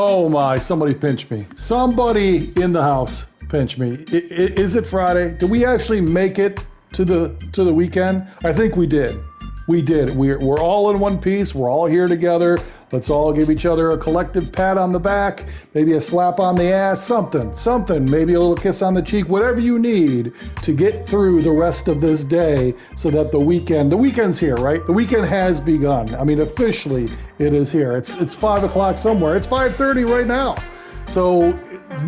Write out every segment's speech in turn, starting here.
Oh my, somebody pinch me. Somebody in the house pinch me. Is it Friday? Did we actually make it to the weekend? I think we did. We did. We're all in one piece. We're all here together. Let's all give each other a collective pat on the back, maybe a slap on the ass, something, maybe a little kiss on the cheek, whatever you need to get through the rest of this day so that the weekend's here, right? The weekend has begun. I mean, officially it is here. It's 5 o'clock somewhere. It's 5:30 right now. So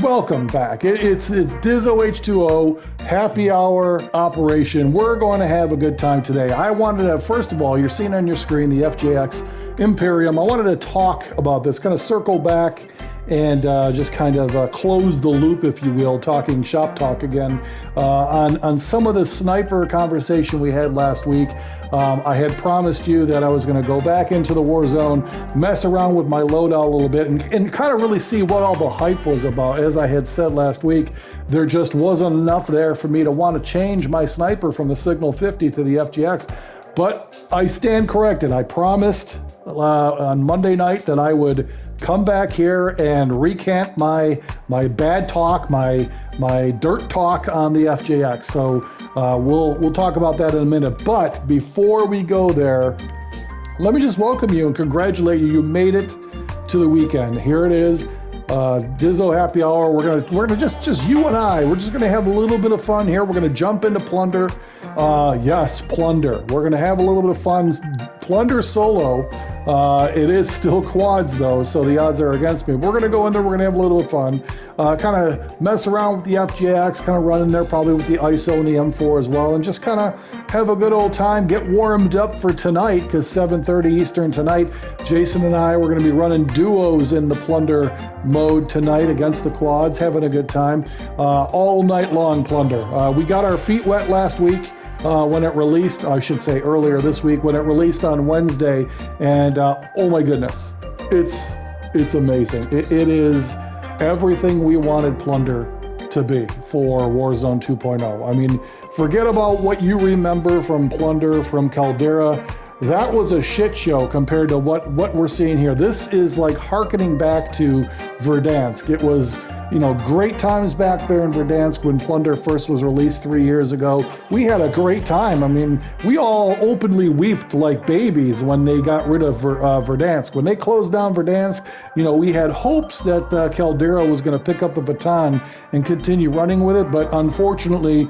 welcome back. It's Dizzo H20 happy hour operation. We're going to have a good time today. I wanted to, first of all, you're seeing on your screen the FJX Imperium. I wanted to talk about this, kind of circle back and just kind of close the loop, if you will, talking shop talk again on some of the sniper conversation we had last week. I had promised you that I was going to go back into the Warzone, mess around with my loadout a little bit, and kind of really see what all the hype was about. As I had said last week, there just wasn't enough there for me to want to change my sniper from the Signal 50 to the FGX. But I stand corrected. I promised on Monday night that I would come back here and recant my bad talk, my dirt talk on the FJX. So we'll talk about that in a minute. But before we go there, let me just welcome you and congratulate you. You made it to the weekend. Here it is. Dizzo happy hour. We're gonna just you and I. We're just gonna have a little bit of fun here. We're gonna jump into Plunder. Yes, Plunder. We're gonna have a little bit of fun. Plunder solo. It is still quads though, so the odds are against me. We're gonna go in there. We're gonna have a little bit of fun. Kind of mess around with the FJX. Kind of run in there probably with the ISO and the M4 as well, and just kind of have a good old time. Get warmed up for tonight because 7:30 Eastern tonight. Jason and I, we're gonna be running duos in the Plunder mode tonight against the quads, having a good time all night long. Plunder. We got our feet wet last week when it released. I should say earlier this week when it released on Wednesday, and oh my goodness, it's amazing. It is everything we wanted Plunder to be for Warzone 2.0. I mean, forget about what you remember from Plunder, from Caldera. That was a shit show compared to what we're seeing here. This is like hearkening back to Verdansk. It was, great times back there in Verdansk when Plunder first was released 3 years ago. We had a great time. I mean, we all openly wept like babies when they got rid of Verdansk. When they closed down Verdansk, we had hopes that Caldera was going to pick up the baton and continue running with it, but unfortunately,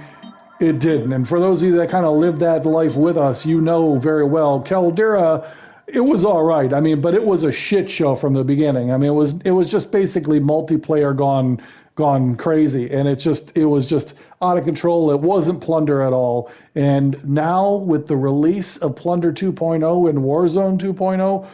it didn't. And for those of you that kind of lived that life with us, you know very well, Caldera, it was all right. I mean, but it was a shit show from the beginning. I mean, it was just basically multiplayer gone crazy, and it was just out of control. It wasn't Plunder at all. And now with the release of Plunder 2.0 and Warzone 2.0,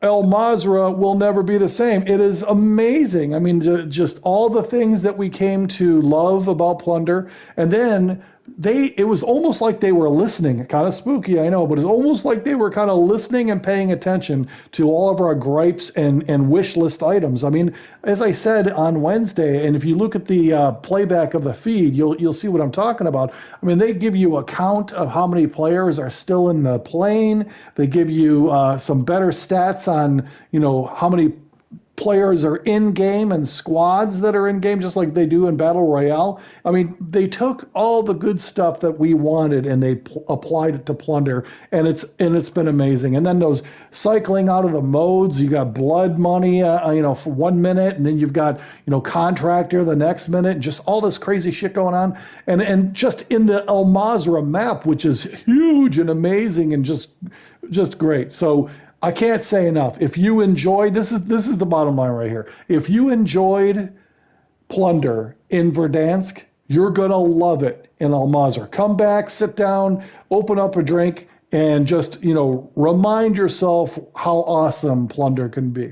almazarza will never be the same. It is amazing. I mean, just all the things that we came to love about Plunder, and then it was almost like they were listening. Kind of spooky, I know, but it's almost like they were kind of listening and paying attention to all of our gripes and wish list items. I mean, as I said on Wednesday, and if you look at the playback of the feed, you'll see what I'm talking about. I mean, they give you a count of how many players are still in the plane. They give you some better stats on, how many players are in game and squads that are in game, just like they do in Battle Royale. I mean, they took all the good stuff that we wanted and they applied it to Plunder, and it's been amazing. And then those cycling out of the modes, you got blood money, for 1 minute, and then you've got, contractor the next minute, and just all this crazy shit going on. And just in the almazarza map, which is huge and amazing and just great. So I can't say enough. If you enjoyed, this is the bottom line right here. If you enjoyed Plunder in Verdansk, you're going to love it in almazarza. Come back, sit down, open up a drink, and just, remind yourself how awesome Plunder can be.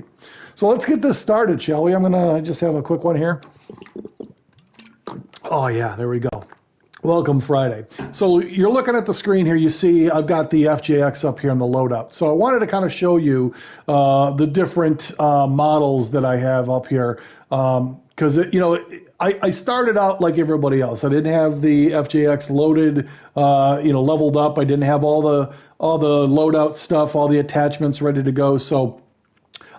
So let's get this started, shall we? I'm going to just have a quick one here. Oh, yeah, there we go. Welcome Friday. So you're looking at the screen here. You see I've got the FJX up here in the loadout. So I wanted to kind of show you the different models that I have up here because, I started out like everybody else. I didn't have the FJX loaded, leveled up. I didn't have all the loadout stuff, all the attachments ready to go. So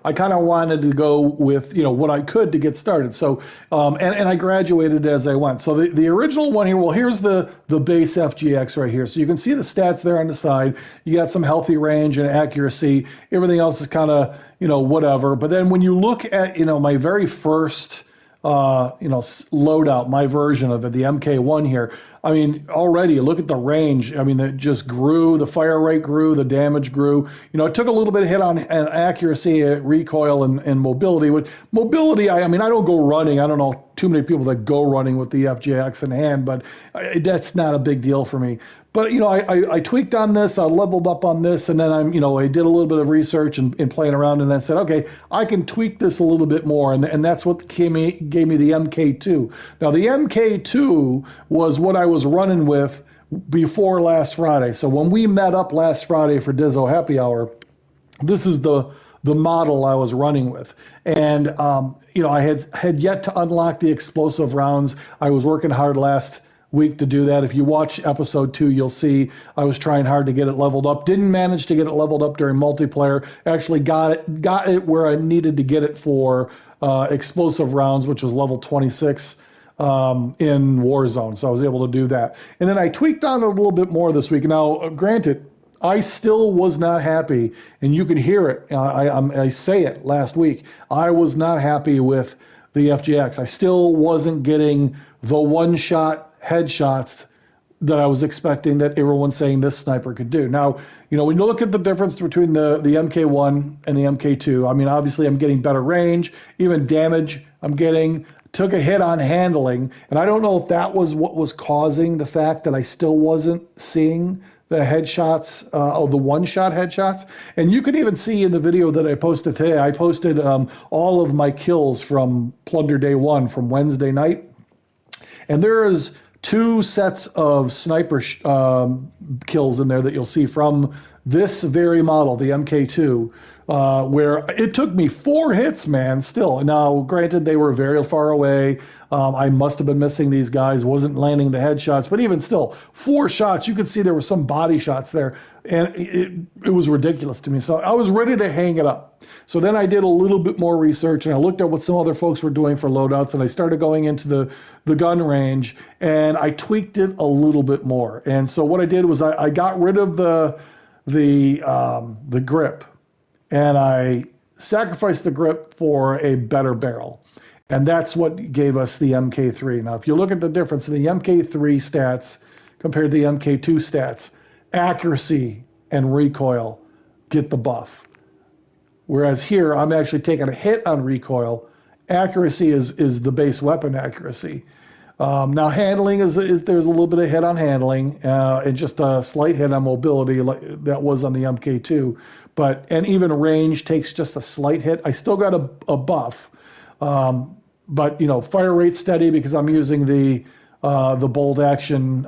I kind of wanted to go with, what I could to get started. So, and I graduated as I went. So the original one here, well, here's the base FGX right here. So you can see the stats there on the side. You got some healthy range and accuracy. Everything else is kind of, whatever. But then when you look at, my very first, loadout, my version of it, the MK1 here, I mean, already look at the range. I mean, it just grew. The fire rate grew. The damage grew. It took a little bit of hit on accuracy, recoil, and mobility. With mobility, I mean, I don't go running. I don't know too many people that go running with the FJX in hand, but that's not a big deal for me. But, I tweaked on this, I leveled up on this, and then I did a little bit of research and playing around, and then said, okay, I can tweak this a little bit more, and that's what gave me the MK2. Now, the MK2 was what I was running with before last Friday. So when we met up last Friday for Dizzo Happy Hour, this is the model I was running with. And, I had yet to unlock the explosive rounds. I was working hard last week to do that. If you watch episode 2, you'll see I was trying hard to get it leveled up. Didn't manage to get it leveled up during multiplayer. Actually got it where I needed to get it for explosive rounds, which was level 26 in Warzone. So I was able to do that. And then I tweaked on it a little bit more this week. Now, granted, I still was not happy, and you can hear it. I say it last week. I was not happy with the FGX. I still wasn't getting the one-shot headshots that I was expecting that everyone's saying this sniper could do. Now, when you look at the difference between the MK1 and the MK2, I mean, obviously I'm getting better range, even damage I'm getting, took a hit on handling, and I don't know if that was what was causing the fact that I still wasn't seeing the headshots, the one-shot headshots. And you can even see in the video that I posted today, I posted all of my kills from Plunder Day 1 from Wednesday night. And there is 2 sets of sniper kills in there that you'll see from this very model, the MK2, where it took me 4 hits, man, still. Now, granted, they were very far away. I must have been missing these guys, wasn't landing the headshots, but even still, 4 shots, you could see there were some body shots there, and it was ridiculous to me. So I was ready to hang it up. So then I did a little bit more research, and I looked at what some other folks were doing for loadouts, and I started going into the gun range, and I tweaked it a little bit more. And so what I did was I got rid of the grip, and I sacrificed the grip for a better barrel. And that's what gave us the MK3. Now, if you look at the difference in the MK3 stats compared to the MK2 stats, accuracy and recoil get the buff. Whereas here, I'm actually taking a hit on recoil. Accuracy is the base weapon accuracy. Now, handling is there's a little bit of hit on handling and just a slight hit on mobility like that was on the MK2. And even range takes just a slight hit. I still got a buff. But fire rate steady because I'm using the bolt action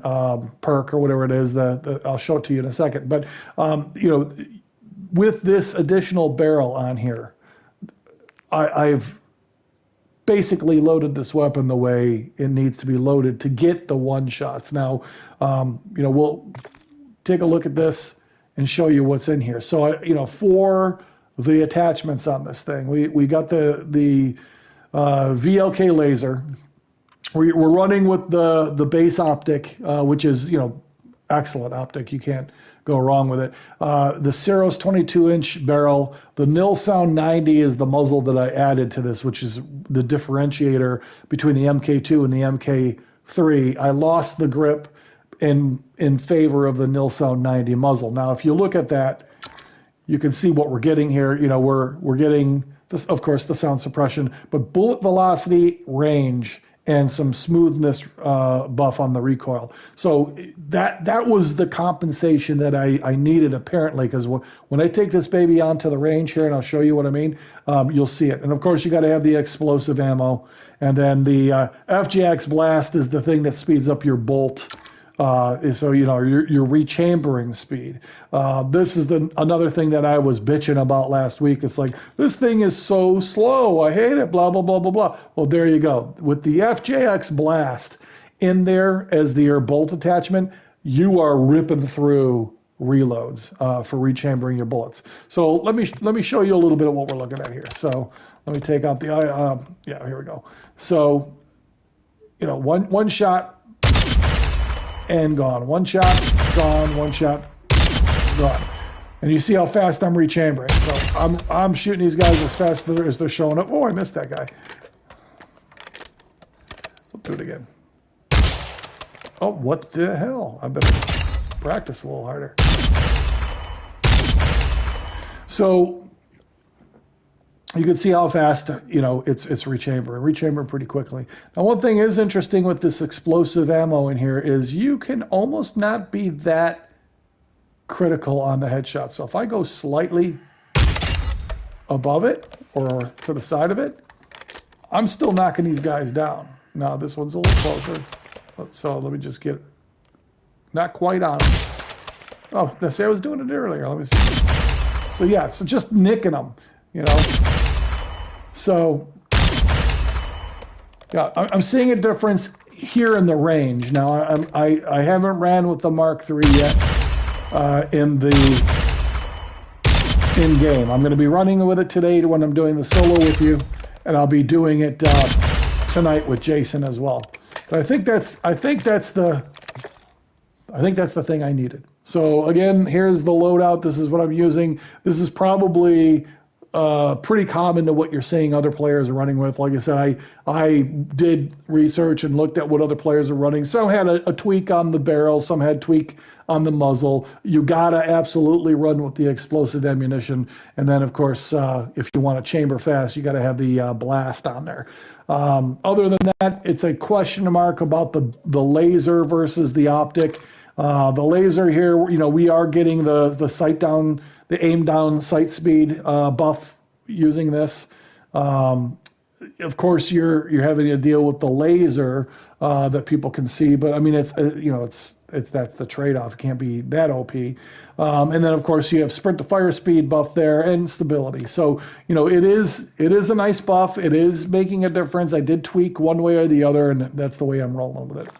perk or whatever it is. I'll show it to you in a second. But with this additional barrel on here, I've basically loaded this weapon the way it needs to be loaded to get the one shots. Now, we'll take a look at this and show you what's in here. So, for the attachments on this thing, we got the VLK laser. We're running with the base optic, which is, excellent optic. You can't go wrong with it. The Ceros 22-inch barrel. The Nil Sound 90 is the muzzle that I added to this, which is the differentiator between the MK2 and the MK3. I lost the grip in favor of the Nil Sound 90 muzzle. Now, if you look at that, you can see what we're getting here. We're getting this, of course, the sound suppression, but bullet velocity, range, and some smoothness buff on the recoil. So that was the compensation that I needed, apparently, because when I take this baby onto the range here, and I'll show you what I mean, you'll see it. And, of course, you got to have the explosive ammo. And then the FGX Blast is the thing that speeds up your bolt. So, your rechambering speed. This is another thing that I was bitching about last week. It's like, this thing is so slow. I hate it, blah, blah, blah, blah, blah. Well, there you go. With the FJX Blast in there as your bolt attachment, you are ripping through reloads for rechambering your bullets. So let me show you a little bit of what we're looking at here. So let me take out the yeah, here we go. So one shot and gone. One shot gone. One shot gone. And you see how fast I'm rechambering. So I'm shooting these guys as fast as they're showing up. Oh, I missed that guy. We'll do it again. Oh, what the hell? I better practice a little harder. So you can see how fast it's rechambering pretty quickly. Now, one thing is interesting with this explosive ammo in here is you can almost not be that critical on the headshot. So if I go slightly above it or to the side of it, I'm still knocking these guys down. Now this one's a little closer. So let me just get not quite on them. Oh, I was doing it earlier. Let me see. So yeah, so just nicking them, So yeah, I'm seeing a difference here in the range. Now I haven't ran with the Mark III yet. In game. I'm going to be running with it today when I'm doing the solo with you, and I'll be doing it tonight with Jason as well. But I think that's the thing I needed. So again, here's the loadout. This is what I'm using. This is probably pretty common to what you're seeing other players are running with. Like I said, I did research and looked at what other players are running. Some had a tweak on the barrel, some had tweak on the muzzle. You gotta absolutely run with the explosive ammunition, and then of course, if you want to chamber fast, you gotta have the blast on there. Other than that, it's a question mark about the laser versus the optic. The laser here, we are getting the sight down, the aim down sight speed buff using this. Of course, you're having to deal with the laser that people can see, but I mean that's the trade-off. It can't be that OP. And then of course you have sprint to fire speed buff there and stability. So it is a nice buff. It is making a difference. I did tweak one way or the other, and that's the way I'm rolling with it.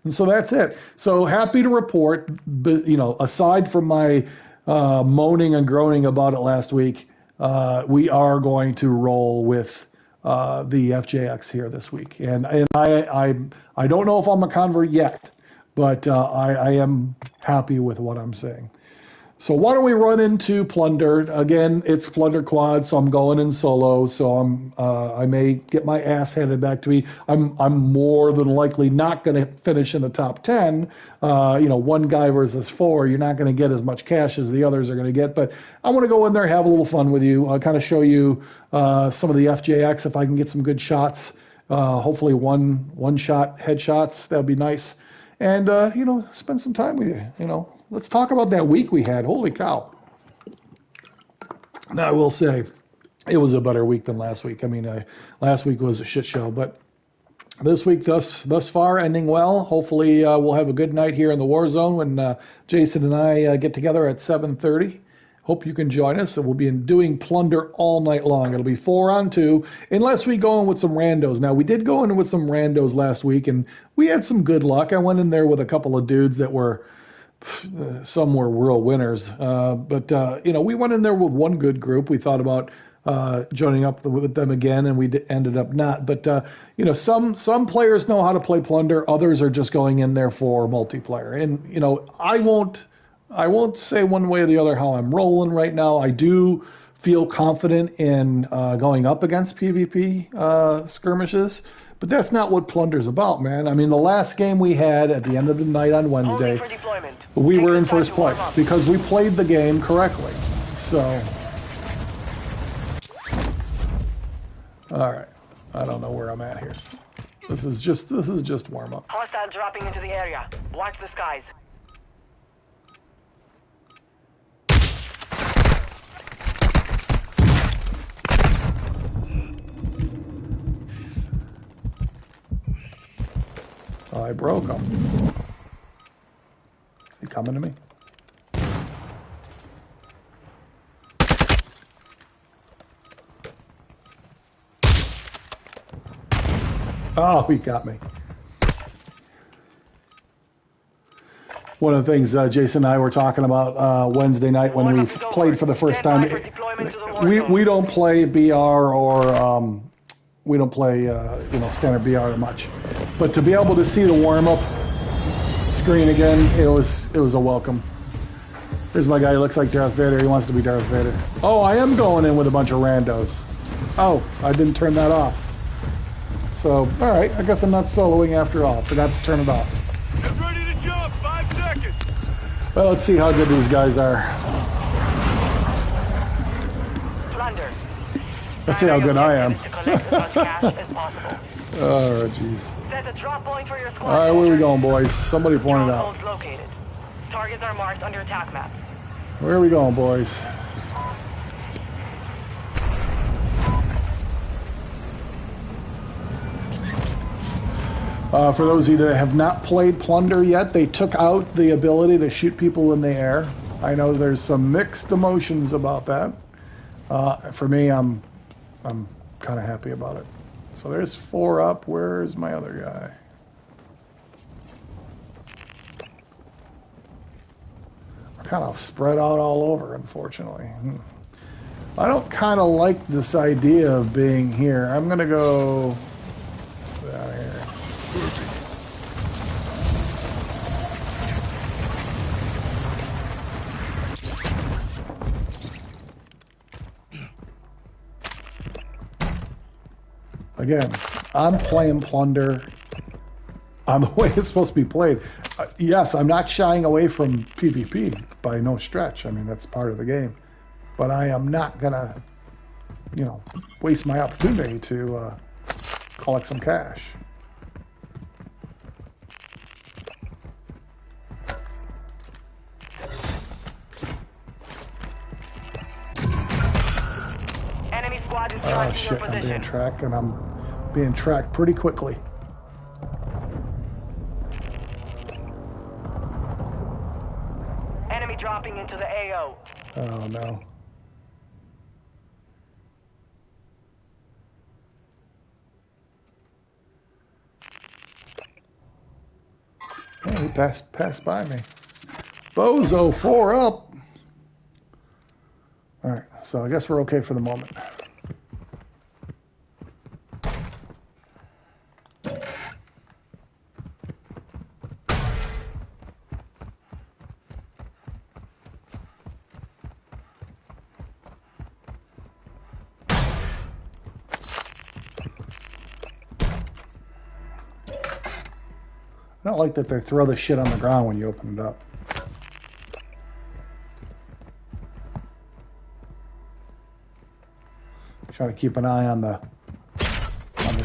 And so that's it. So happy to report, aside from my moaning and groaning about it last week, we are going to roll with the FJX here this week. And I don't know if I'm a convert yet, but I am happy with what I'm seeing. So why don't we run into Plunder? Again, it's Plunder quad, so I'm going in solo. So I may get my ass handed back to me. I'm more than likely not going to finish in the top 10. One guy versus 4, you're not going to get as much cash as the others are going to get. But I want to go in there, have a little fun with you. I'll kind of show you some of the FJX if I can get some good shots. Hopefully one shot headshots. That would be nice. And spend some time with you. Let's talk about that week we had. Holy cow. Now, I will say it was a better week than last week. I mean, last week was a shit show, but this week thus far ending well. Hopefully we'll have a good night here in the Warzone when Jason and I get together at 7:30. Hope you can join us. And we'll be doing Plunder all night long. It'll be 4-on-2, unless we go in with some randos. Now, we did go in with some randos last week, and we had some good luck. I went in there with a couple of dudes that were, some were real winners. But we went in there with one good group. We thought about joining up with them again, and we ended up not. But, some players know how to play Plunder. Others are just going in there for multiplayer. And, I won't say one way or the other how I'm rolling right now. I do feel confident in going up against PvP skirmishes, but that's not what Plunder's about, man. I mean, the last game we had at the end of the night on Wednesday, we were in first place because we played the game correctly. So, all right, I don't know where I'm at here. This is just warm up. Hostile dropping into the area. Watch the skies. I broke him. Is he coming to me? Oh, he got me. one of the things Jason and I were talking about Wednesday night when we played for the first time. We don't play BR or we don't play standard BR much, but to be able to see the warm up screen again, it was a welcome. Here's my guy who looks like Darth Vader. He wants to be Darth Vader. Oh, I am going in with a bunch of randos. Oh, I didn't turn that off. So, all right, I guess I'm not soloing after all. Forgot to turn it off. Get ready to jump. 5 seconds. Well, let's see how good these guys are. Plunder. Let's see how good I am. To collect as much cash as possible. Oh, jeez. Set a drop point for your squad. All right, where are we going, boys? Somebody point it out. Strongholds located. Targets are marked on your attack map. Where are we going, boys? For those of you that have not played Plunder yet, they took out the ability to shoot people in the air. I know there's some mixed emotions about that. For me, I'm kind of happy about it. So there's 4 up. Where's my other guy? We're kind of spread out all over, unfortunately. I don't kind of like this idea of being here. I'm going to go down here. Again, I'm playing Plunder on the way it's supposed to be played. Yes, I'm not shying away from PvP by no stretch. I mean, that's part of the game. But I am not going to, waste my opportunity to collect some cash. Enemy squad is Oh charging shit, your I'm being position. tracked, and I'm being tracked pretty quickly. Enemy dropping into the AO. Oh no. Oh, he passed by me. Bozo, 4 up. All right, so I guess we're okay for the moment. I don't like that they throw the shit on the ground when you open it up. Try to keep an eye on the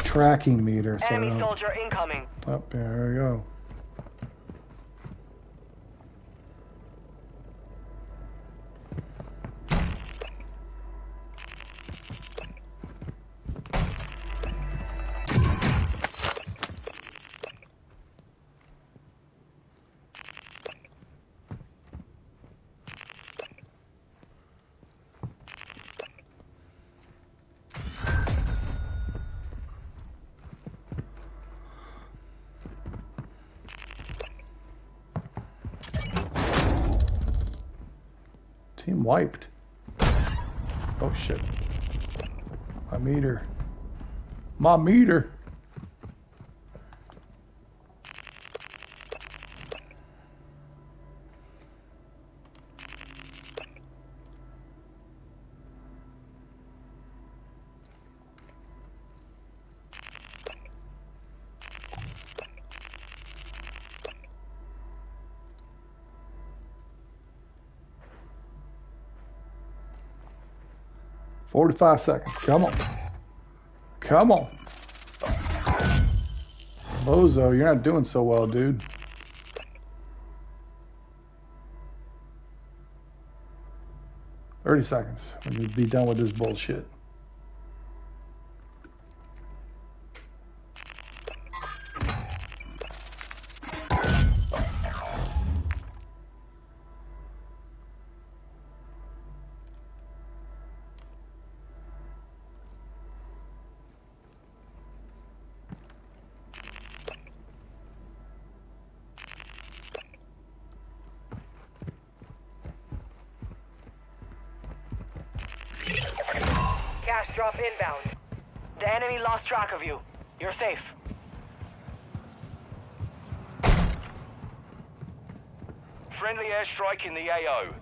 tracking meter. So Enemy soldier incoming. Oh, there we go. Team wiped. Oh shit. My meter. My meter. "45 seconds. Come on. Come on. Bozo, you're not doing so well, dude. "30 seconds. We need to be done with this bullshit. Cash drop inbound. The enemy lost track of you. You're safe. Friendly airstrike in the AO.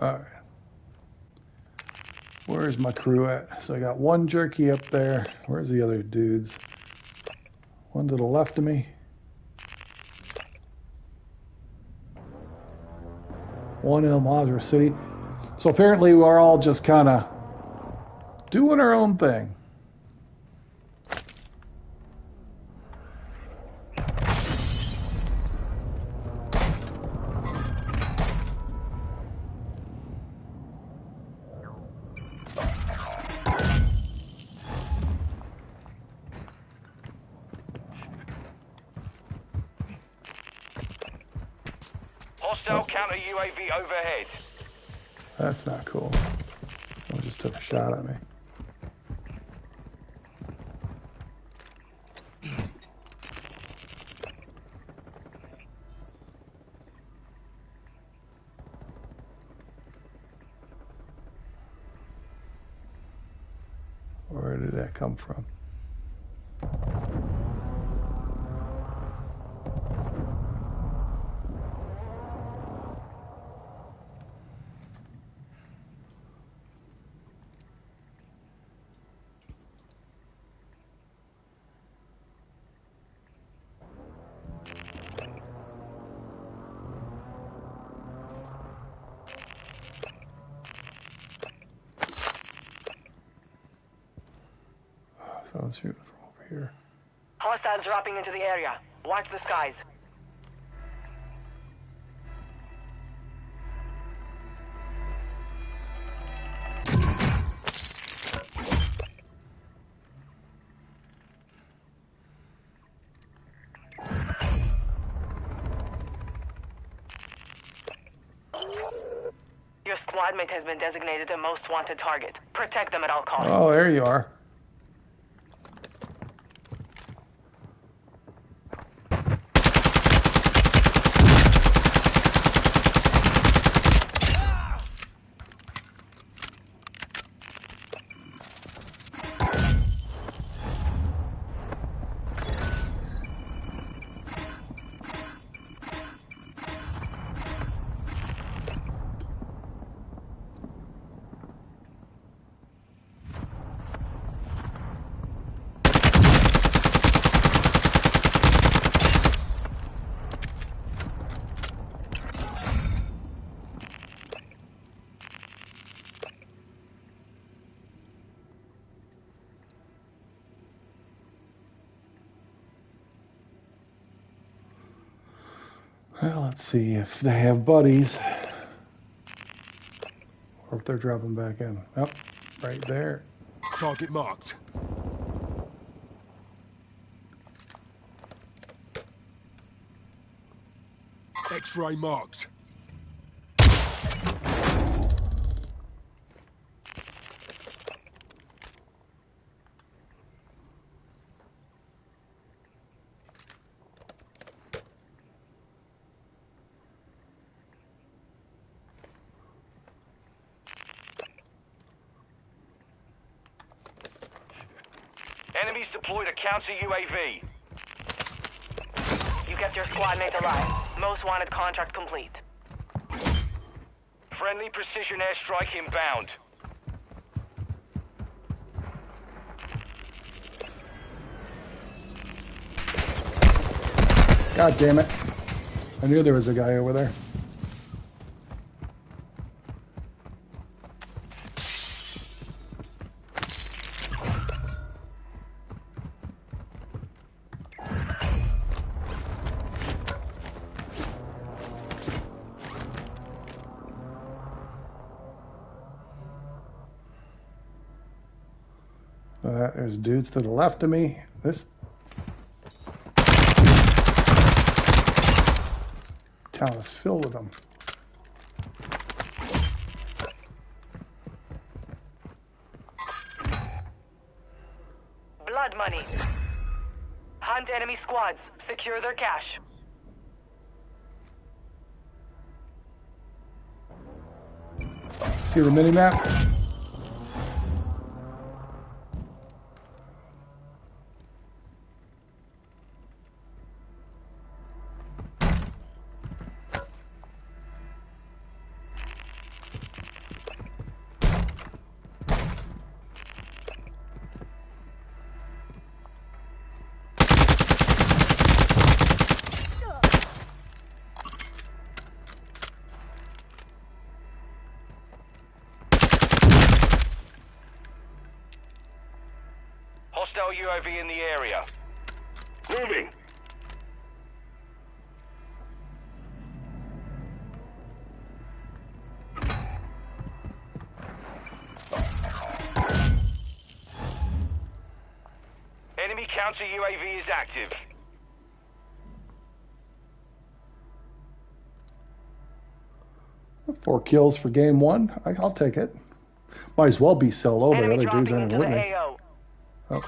All right. Where's my crew at? So I got one jerky up there. Where's the other dudes? One to the left of me. One in Almazarza City. So apparently we're all just kind of doing our own thing. Hostile counter UAV overhead. That's not cool. Someone just took a shot at me. Where did that come from? Someone's shooting from over here. Hostiles dropping into the area. Watch the skies. Your squad mate has been designated a most wanted target. Protect them at all costs. Oh, there you are. Well, let's see if they have buddies. Or if they're dropping back in. Oh, right there. Target marked. X-ray marked. Enemies deployed a counter UAV. You kept your squad mate alive. Most wanted contract complete. Friendly precision airstrike inbound. God damn it. I knew there was a guy over there. There's dudes to the left of me. This town is filled with them. blood money. Hunt enemy squads. Secure their cache. See the mini-map? Hostile UAV in the area. Moving. Enemy counter UAV is active. Four kills for game one. I'll take it. Might as well be solo. The Enemy other dudes dropping aren't into with the me. AO. Oh.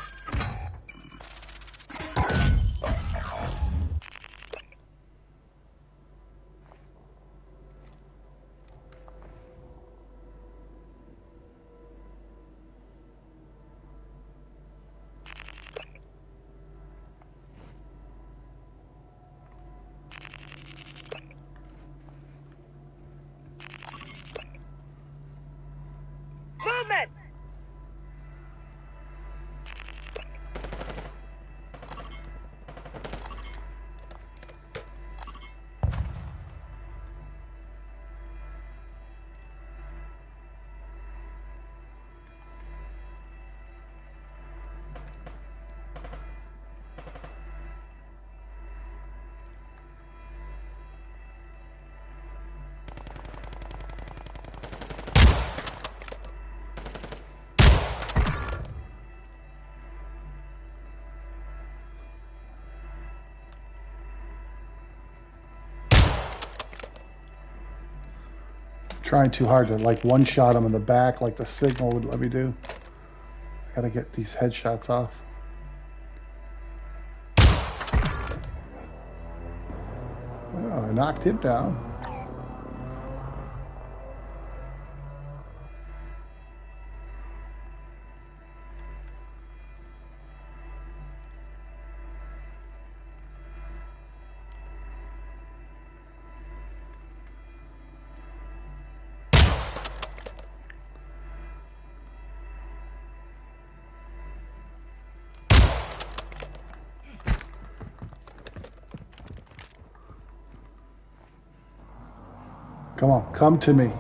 Movement! Trying too hard to like one-shot him in the back like the signal would let me do. Gotta get these headshots off. Oh, I knocked him down. Come on, come to me.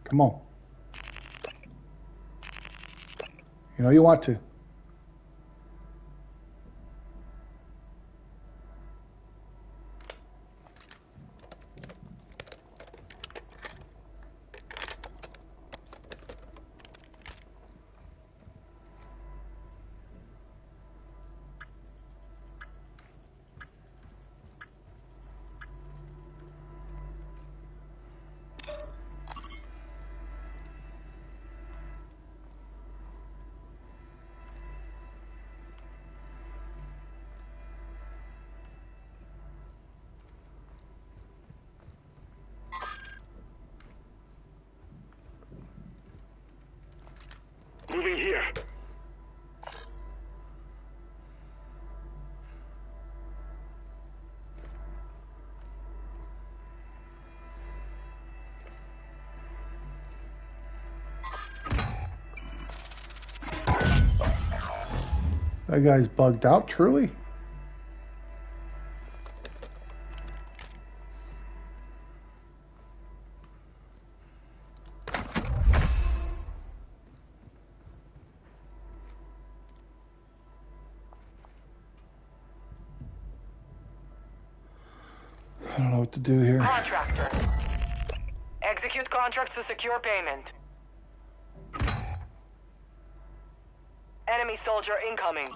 Come on. You know you want to. Moving here. That guy's bugged out, truly. I don't know what to do here. Contractor. Execute contracts to secure payment. Enemy soldier incoming.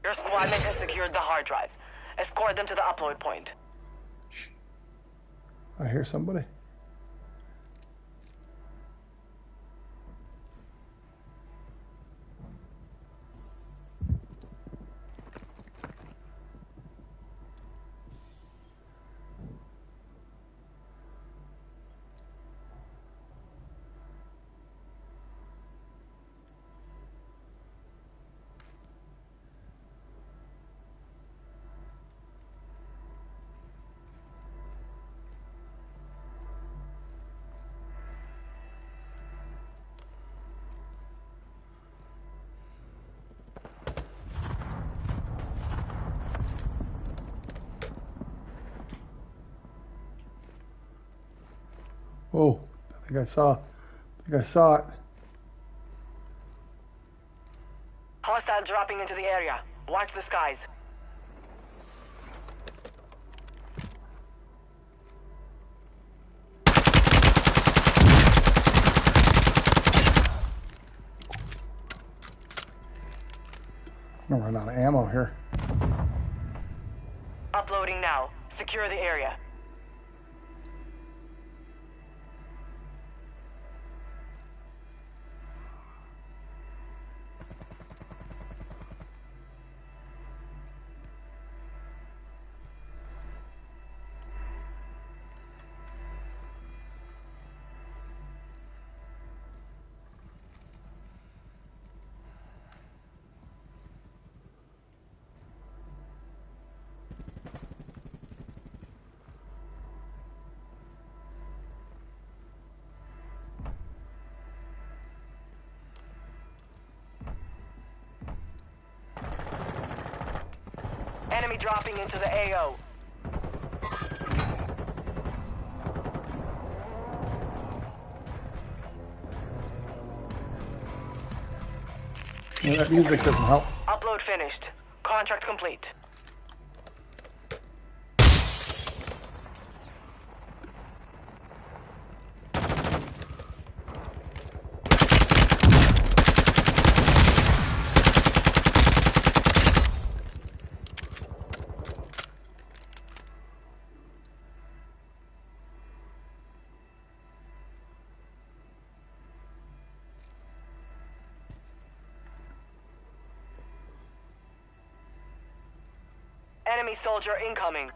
Your squadmate has secured the hard drive. Escort them to the upload point. Shh. I hear somebody. Oh, I think I saw it. Hostile dropping into the area. Watch the skies. I'm gonna run out of ammo here. Uploading now. Secure the area. Enemy dropping into the AO. Yeah, that music doesn't help. Upload finished. Contract complete. Enemy soldier incoming.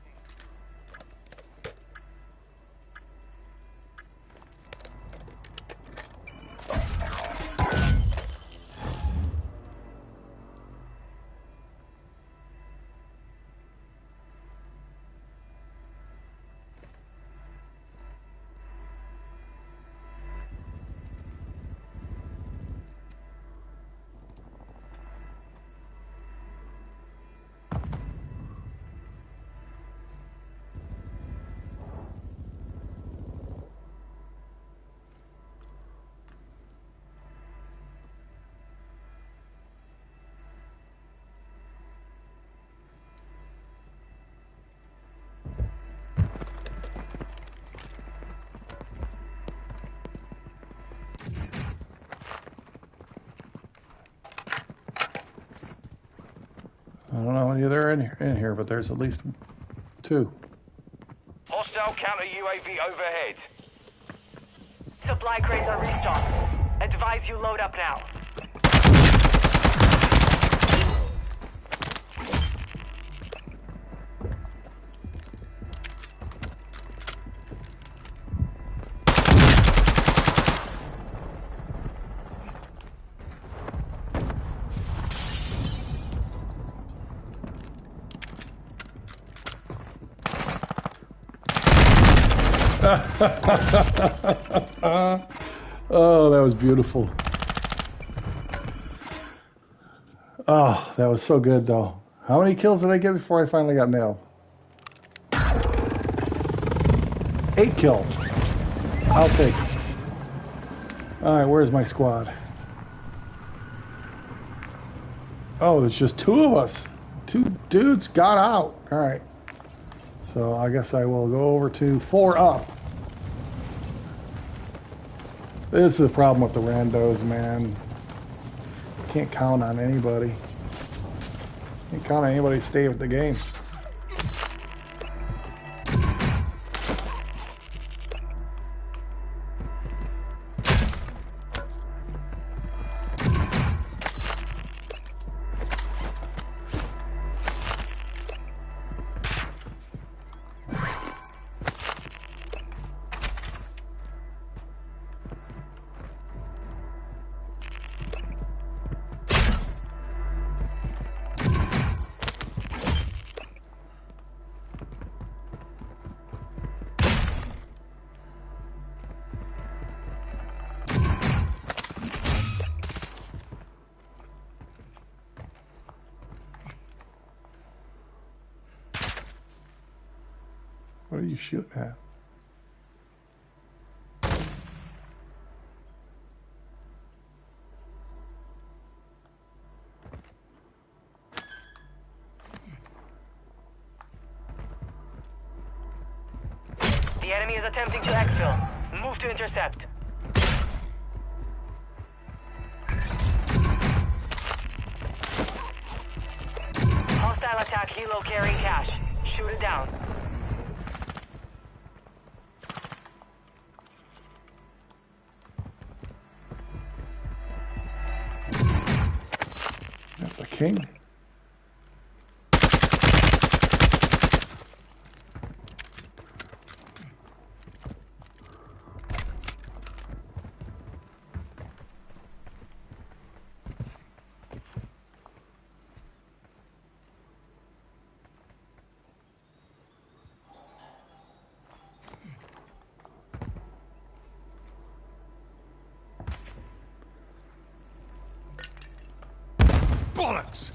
I don't know how many there are in here, but there's at least two. Hostile counter UAV overhead. Supply crates are restocked. Advise you load up now. Oh, that was beautiful. Oh, that was so good, though. How many kills did I get before I finally got nailed? 8 kills. I'll take it. All right, where's my squad? Oh, there's just 2 of us. 2 dudes got out. All right. So I guess I will go over to 4 up. This is the problem with the randos, man. Can't count on anybody. Can't count on anybody to stay with the game. What are you shooting at? The enemy is attempting to exfil. Move to intercept. Hostile attack helo carrying cash. Shoot it down. That's a king. Bollocks!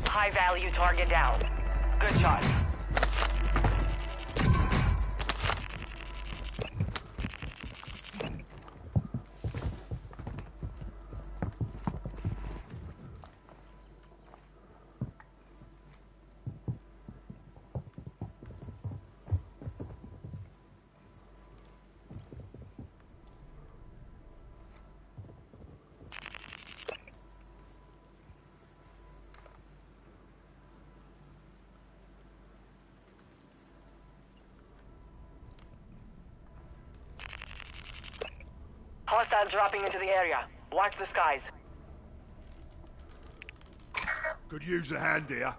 High value target down. Good shot. Hostiles dropping into the area. Watch the skies. Could use a hand here.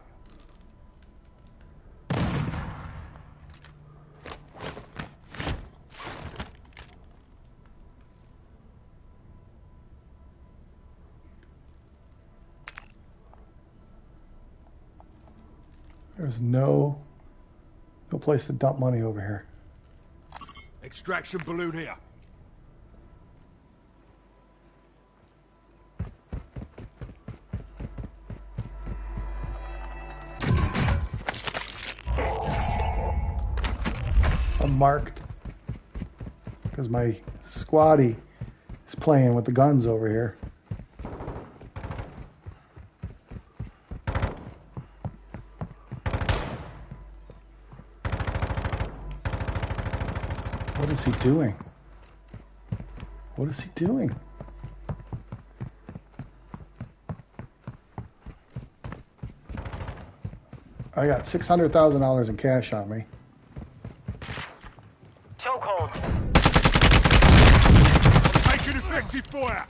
There's no place to dump money over here. Extraction balloon here. I'm marked because my squatty is playing with the guns over here. What is he doing? What is he doing? I got $600,000 in cash on me. Effective fire!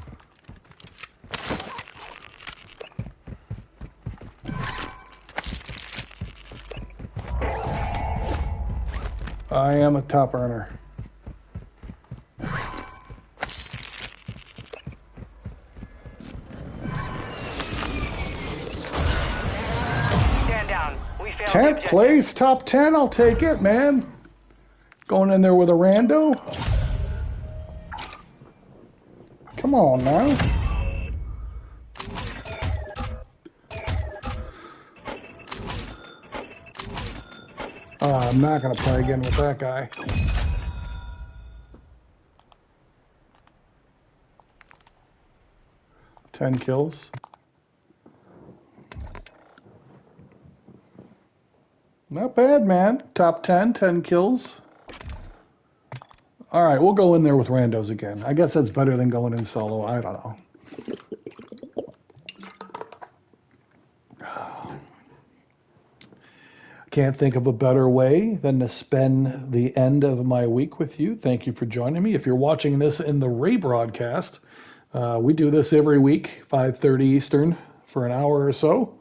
I am a top earner. Stand down. We failed the 10th objective. place, top 10, I'll take it, man. Going in there with a rando. Come on now. I'm not going to play again with that guy. Ten kills. Not bad, man. Top 10, 10 kills. All right, we'll go in there with randos again. I guess that's better than going in solo. I don't know. Can't think of a better way than to spend the end of my week with you. Thank you for joining me. If you're watching this in the rebroadcast, we do this every week, 5:30 Eastern, for an hour or so.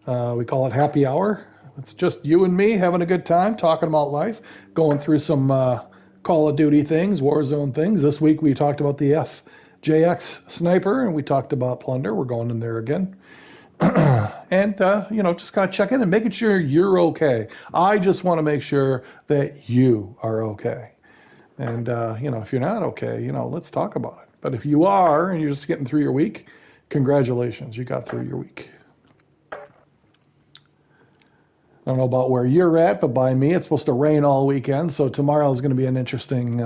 We call it happy hour. It's just you and me having a good time, talking about life, going through some Call of Duty things, Warzone things. This week we talked about the FJX sniper, and we talked about Plunder. We're going in there again. And, just kind of check in and making sure you're okay. I just want to make sure that you are okay. And, if you're not okay, let's talk about it. But if you are and you're just getting through your week, congratulations, you got through your week. I don't know about where you're at, but by me, it's supposed to rain all weekend. So tomorrow is going to be an interesting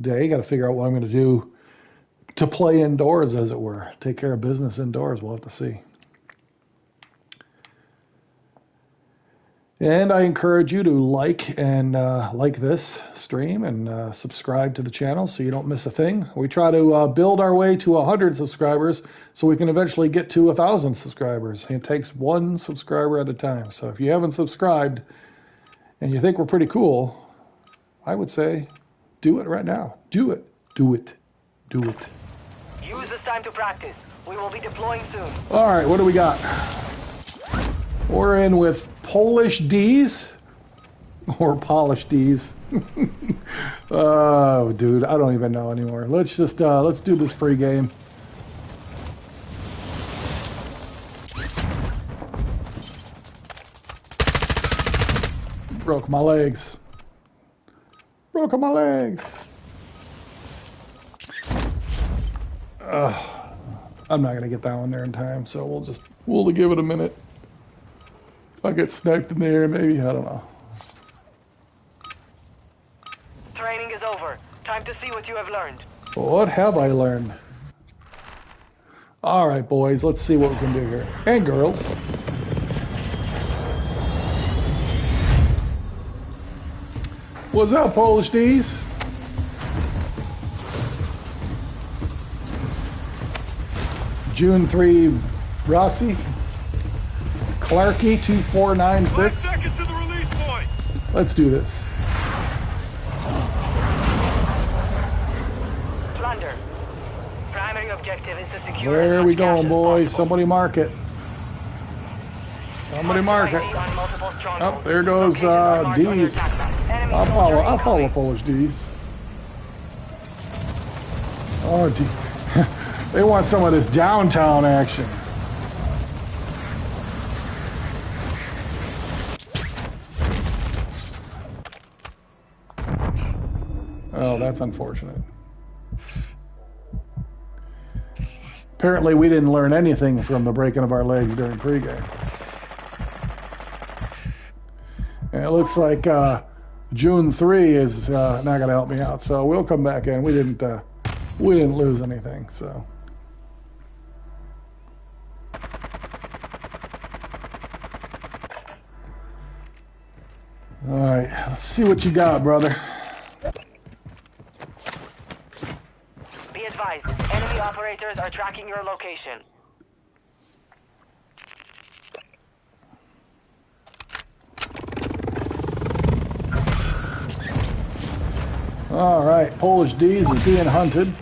day. Got to figure out what I'm going to do to play indoors, as it were. Take care of business indoors. We'll have to see. And I encourage you to like this stream and subscribe to the channel so you don't miss a thing. We try to build our way to 100 subscribers so we can eventually get to 1,000 subscribers. It takes one subscriber at a time. So if you haven't subscribed and you think we're pretty cool, I would say do it right now. Do it. Do it. Do it. Use this time to practice. We will be deploying soon. All right, what do we got? We're in with Polish D's or polished D's. Oh, dude, I don't even know anymore. Let's just let's do this pregame. Broke my legs. Broke my legs. I'm not gonna get that one there in time, so we'll give it a minute. If I get sniped in the air, maybe, I don't know. Training is over. Time to see what you have learned. What have I learned? All right, boys, let's see what we can do here. And girls. What's up, Polish D's? June 3, Rossi. Clarky 2496. 5 seconds to the release point. Let's do this. Plunder. Primary objective is to secure. Where as are we much cash going, as boys? possible. Somebody mark it. Somebody mark it. On multiple Oh, strongholds. there goes Locations are marked on your D's. attack map. Enemy I'll soldier follow incoming. Polish D's. Oh, D. They want some of this downtown action. Oh, that's unfortunate. Apparently, we didn't learn anything from the breaking of our legs during pregame. And it looks like June 3 is not going to help me out, so we'll come back in. We didn't lose anything, so. All right, let's see what you got, brother. Be advised, enemy operators are tracking your location. All right, Polish D's is being hunted.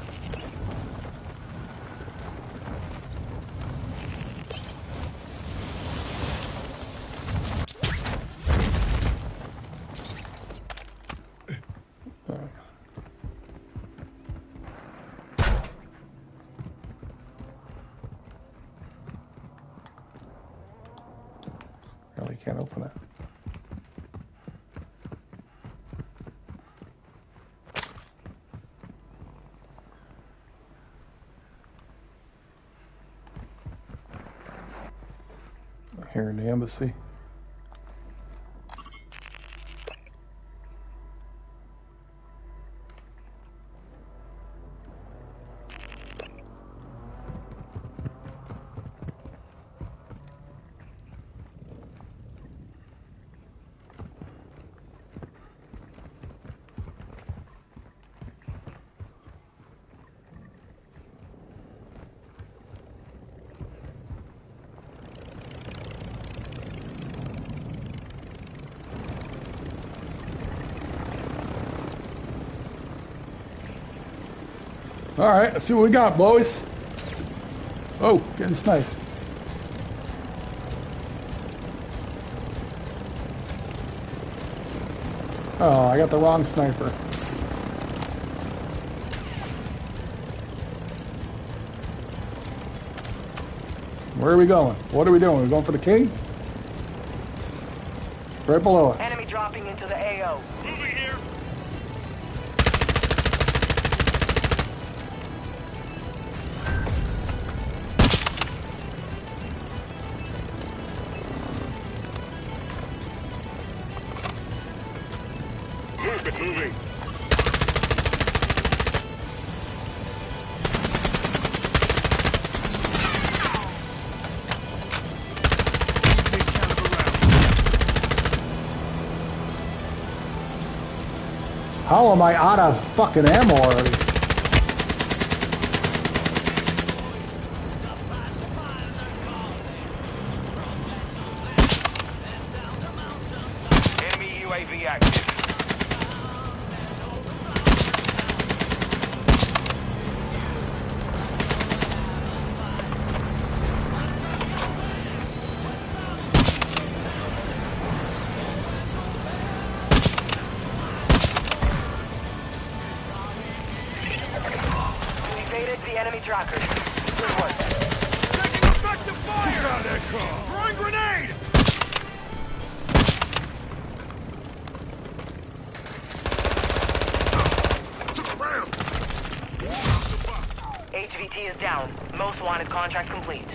Oh, you can't open it. Here in the embassy. All right, let's see what we got, boys. Oh, getting sniped. Oh, I got the wrong sniper. Where are we going? What are we doing? We're going for the king? Right below us. Enemy dropping into the AO. Moving here. Moving. How am I out of fucking ammo already? Enemy UAV active. The enemy trackers. Good work. Taking effective fire! Get out of that car! Throwing grenade! HVT is down. Most wanted contract complete.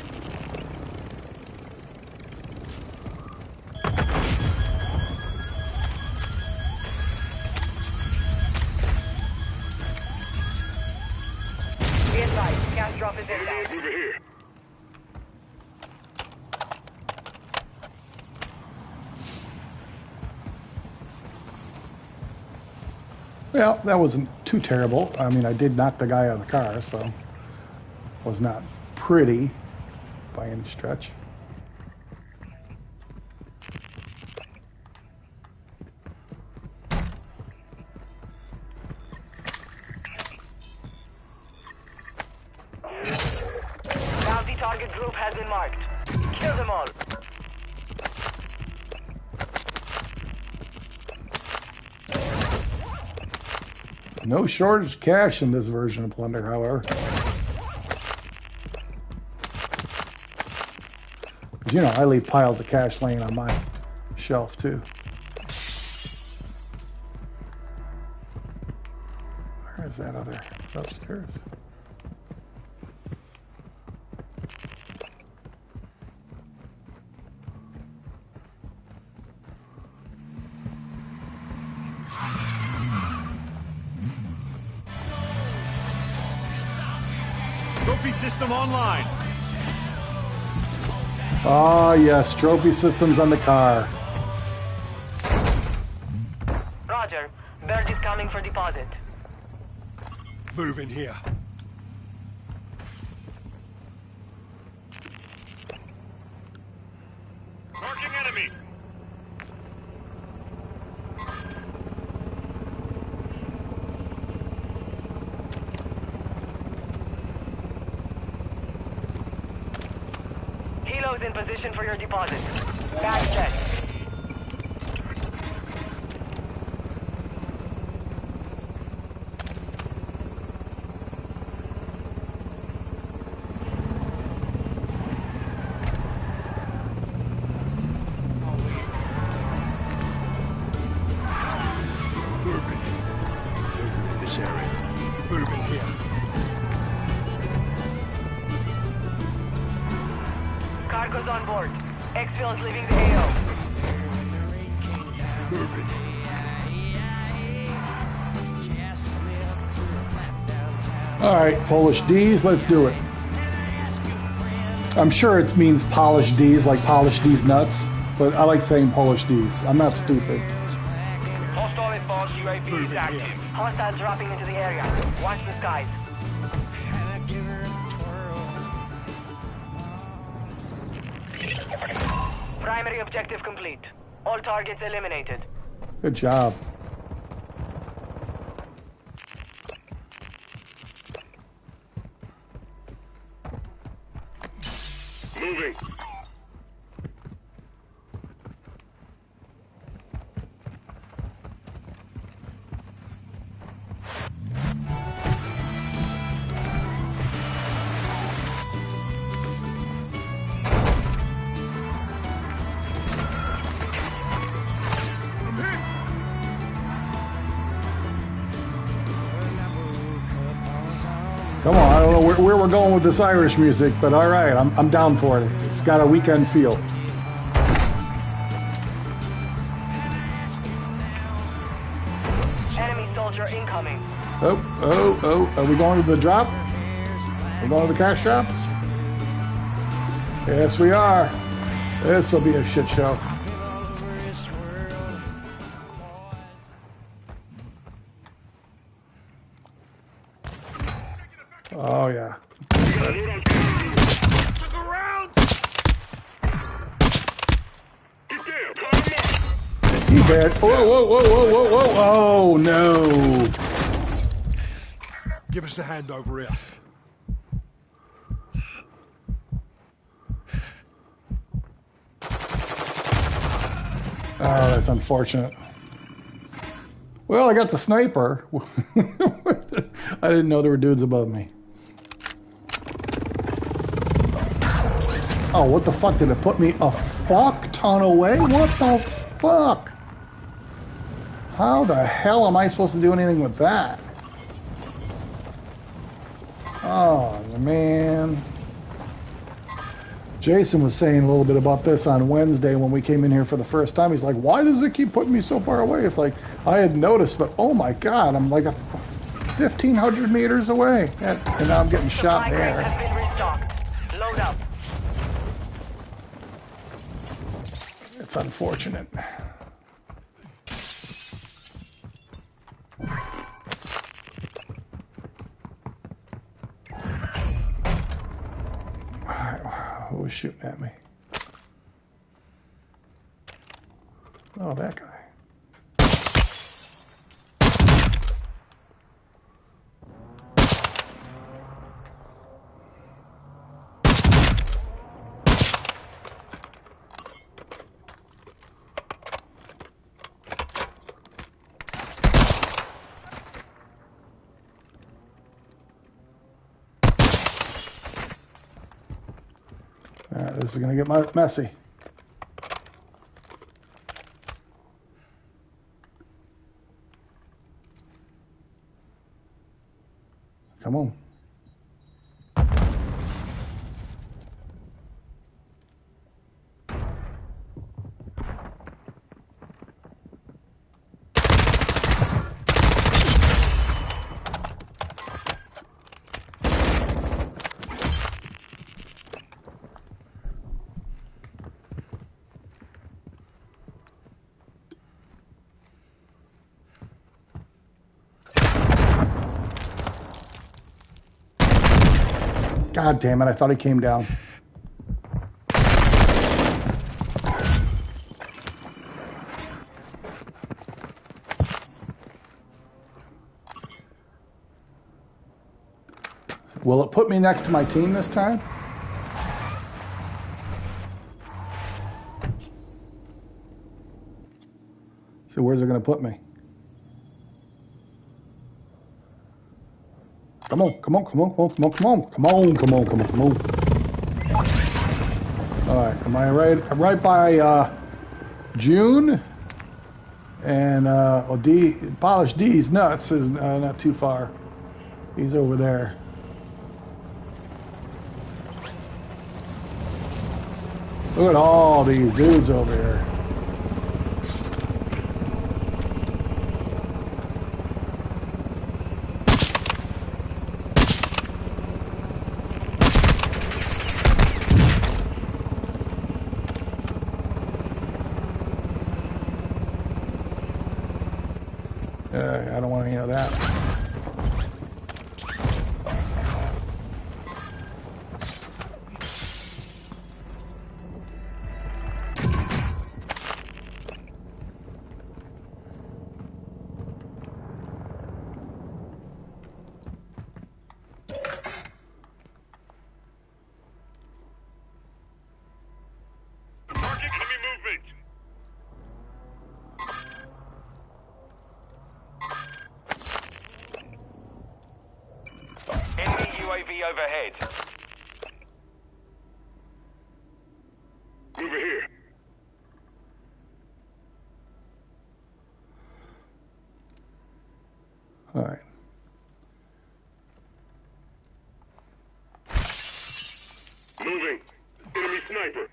Be advised, gas drop is inbound. Over here. Well, that wasn't too terrible. I mean, I did knock the guy out of the car, so it was not pretty by any stretch. Bounty target group has been marked. Kill them all. No shortage of cash in this version of Plunder, however. You know, I leave piles of cash laying on my shelf, too. Where is that other? It's upstairs. Trophy system online. Ah, yes, trophy systems on the car. Roger. Bird is coming for deposit. Moving here. Marking enemy. Helo's in position for your deposit. Bag set. Exfil's leaving the AO. Moving. All right, Polish D's, let's do it. I'm sure it means Polish D's, like polish D's nuts, but I like saying Polish D's. I'm not stupid. Hostile advanced UAV is active. Hostiles dropping into the area. Watch the skies. Primary objective complete. All targets eliminated. Good job. Moving. Come on, I don't know where we're going with this Irish music, but all right, I'm down for it. It's got a weekend feel. Enemy soldier incoming. Oh, are we going to the drop? We're going to the cash shop? Yes, we are. This will be a shit show. Oh, yeah. Took a round. He's dead. He dead. Whoa. Oh, no. Give us a hand over here. Oh, that's unfortunate. Well, I got the sniper. I didn't know there were dudes above me. Oh, what the fuck? Did it put me a fuck ton away? What the fuck? How the hell am I supposed to do anything with that? Oh, man. Jason was saying a little bit about this on Wednesday when we came in here for the first time. He's like, why does it keep putting me so far away? It's like, I had noticed, but oh my God, I'm like 1,500 meters away. And now I'm getting shot Supply crates there. have been restocked. Load up. It's unfortunate. Who was shooting at me? Oh, that guy. All right, this is going to get messy. Come on. God damn it, I thought he came down. Will it put me next to my team this time? So where's it going to put me? Come on. All right, am I right? I'm right by June, and Polish D's nuts is not too far. He's over there. Look at all these dudes over here. I don't want any of that. Marking enemy movement. Enemy UAV overhead. Over here. All right. Moving. Enemy sniper.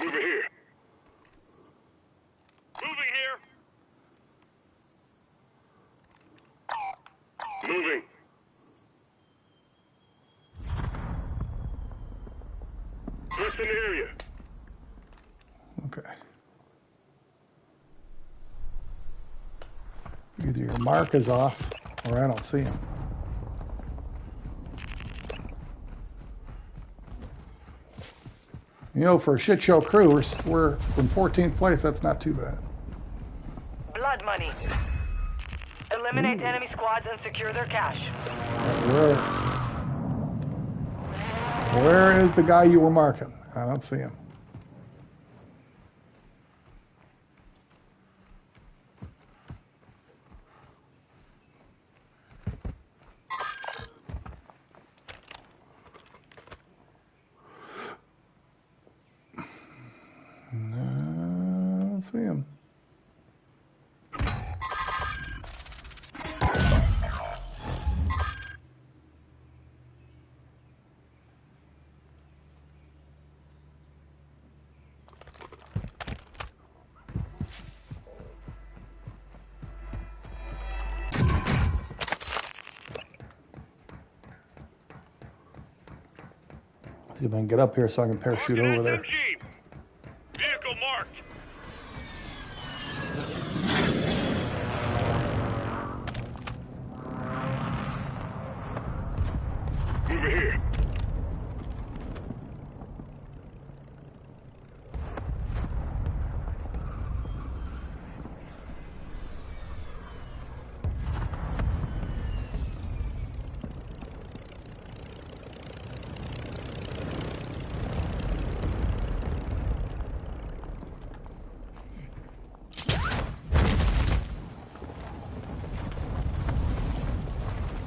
Over here. Moving here. Moving. What's in the area? Okay. Either your mark is off or I don't see him. You know, for a shit show crew, we're in 14th place. That's not too bad. Blood money. Eliminate enemy squads and secure their cash. Where is the guy you were marking? I don't see him. No, I don't see him. See if I can get up here so I can parachute Marking over there. SMG. Vehicle marked. Over here.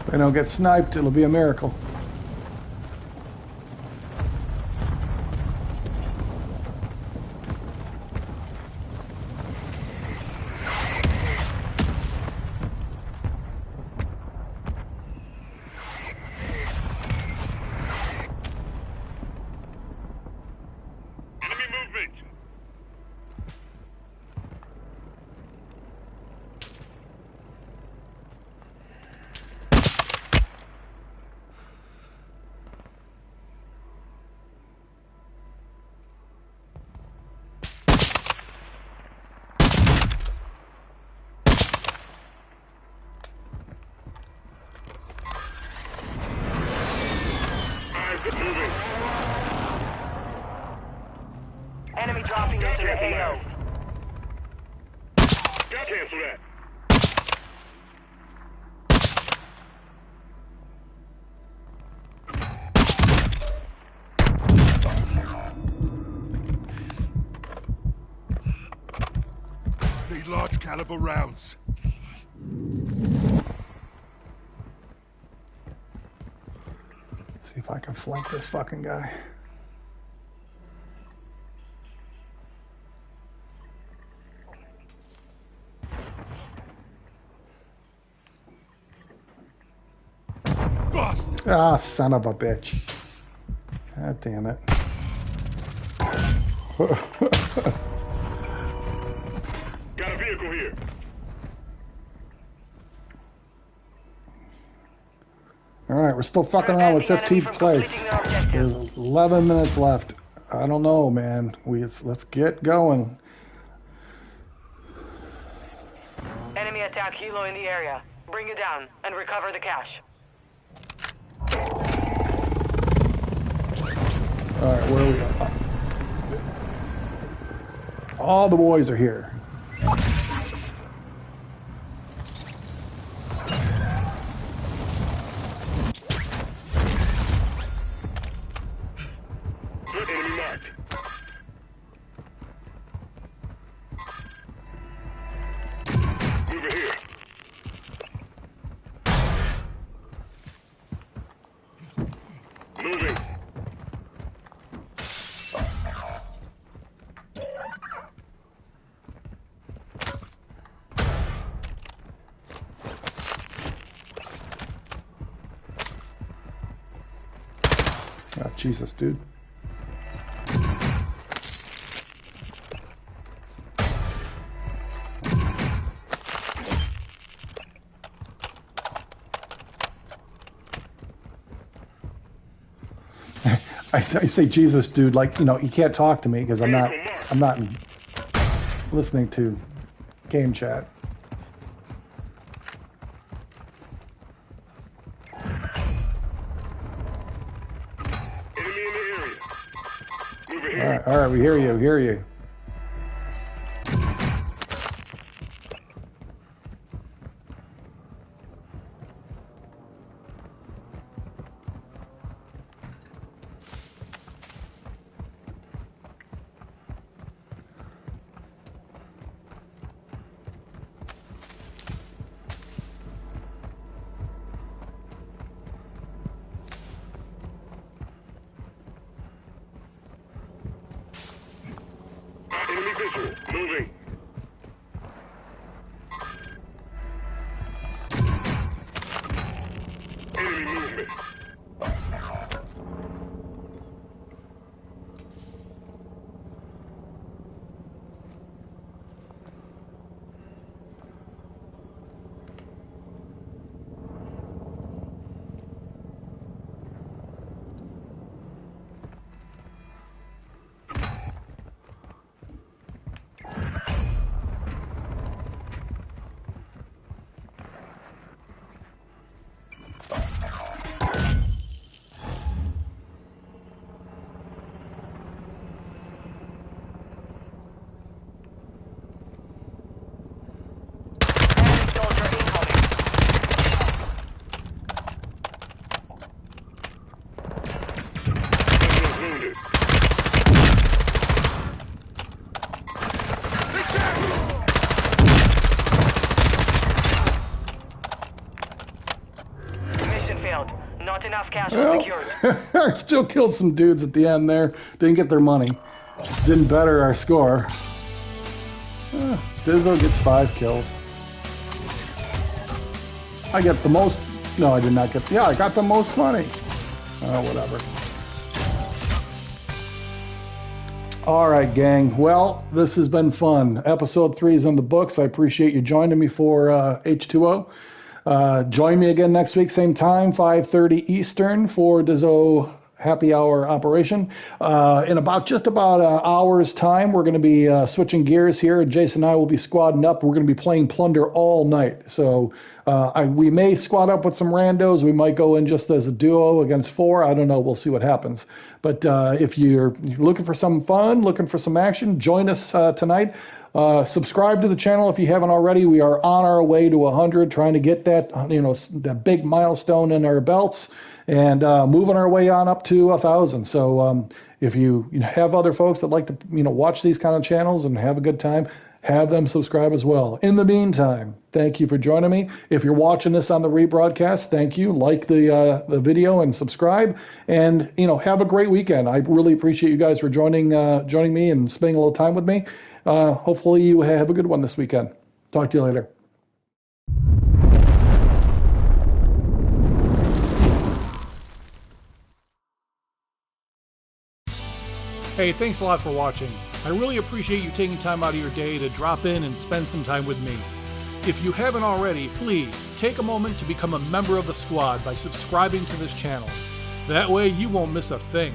If I don't get sniped, it'll be a miracle. Enemy movement. caliber rounds. See if I can flank this fucking guy. Bust! Ah, son of a bitch. God damn it. Got a vehicle here. Alright, we're still fucking around with 15th place. There's 11 minutes left. I don't know, man. Let's get going. Enemy attack helo in the area. Bring it down and recover the cash. Alright, where are we at? All the boys are here. Enemy marked. Over here. Moving. Oh, Jesus, dude. I say Jesus, dude, like, you know, you can't talk to me because I'm not listening to game chat. Enemy in the area. Over here. All right, we hear you. Enemy visual. Moving. Enemy movement. Not enough cash was secured. I still killed some dudes at the end there. Didn't get their money. Didn't better our score. Dizzo gets 5 kills. I get the most... No, I did not get... Yeah, I got the most money. Oh, whatever. All right, gang. Well, this has been fun. Episode 3 is in the books. I appreciate you joining me for H20. Join me again next week, same time, 5:30 Eastern for Dizzo Happy Hour operation. In just about an hour's time, we're going to be switching gears here. Jason and I will be squadding up. We're going to be playing Plunder all night. So we may squad up with some randos. We might go in just as a duo against 4. I don't know. We'll see what happens. But if you're looking for some fun, looking for some action, join us tonight. Subscribe to the channel if you haven't already. We are on our way to 100, trying to get that, that big milestone in our belts, and moving our way on up to 1,000. So if you have other folks that like to, watch these kind of channels and have a good time, have them subscribe as well. In the meantime, thank you for joining me. If you're watching this on the rebroadcast, thank you. Like the video and subscribe. And have a great weekend. I really appreciate you guys for joining me and spending a little time with me. Hopefully you have a good one this weekend. Talk to you later. Hey, thanks a lot for watching. I really appreciate you taking time out of your day to drop in and spend some time with me. If you haven't already, please take a moment to become a member of the squad by subscribing to this channel. That way you won't miss a thing.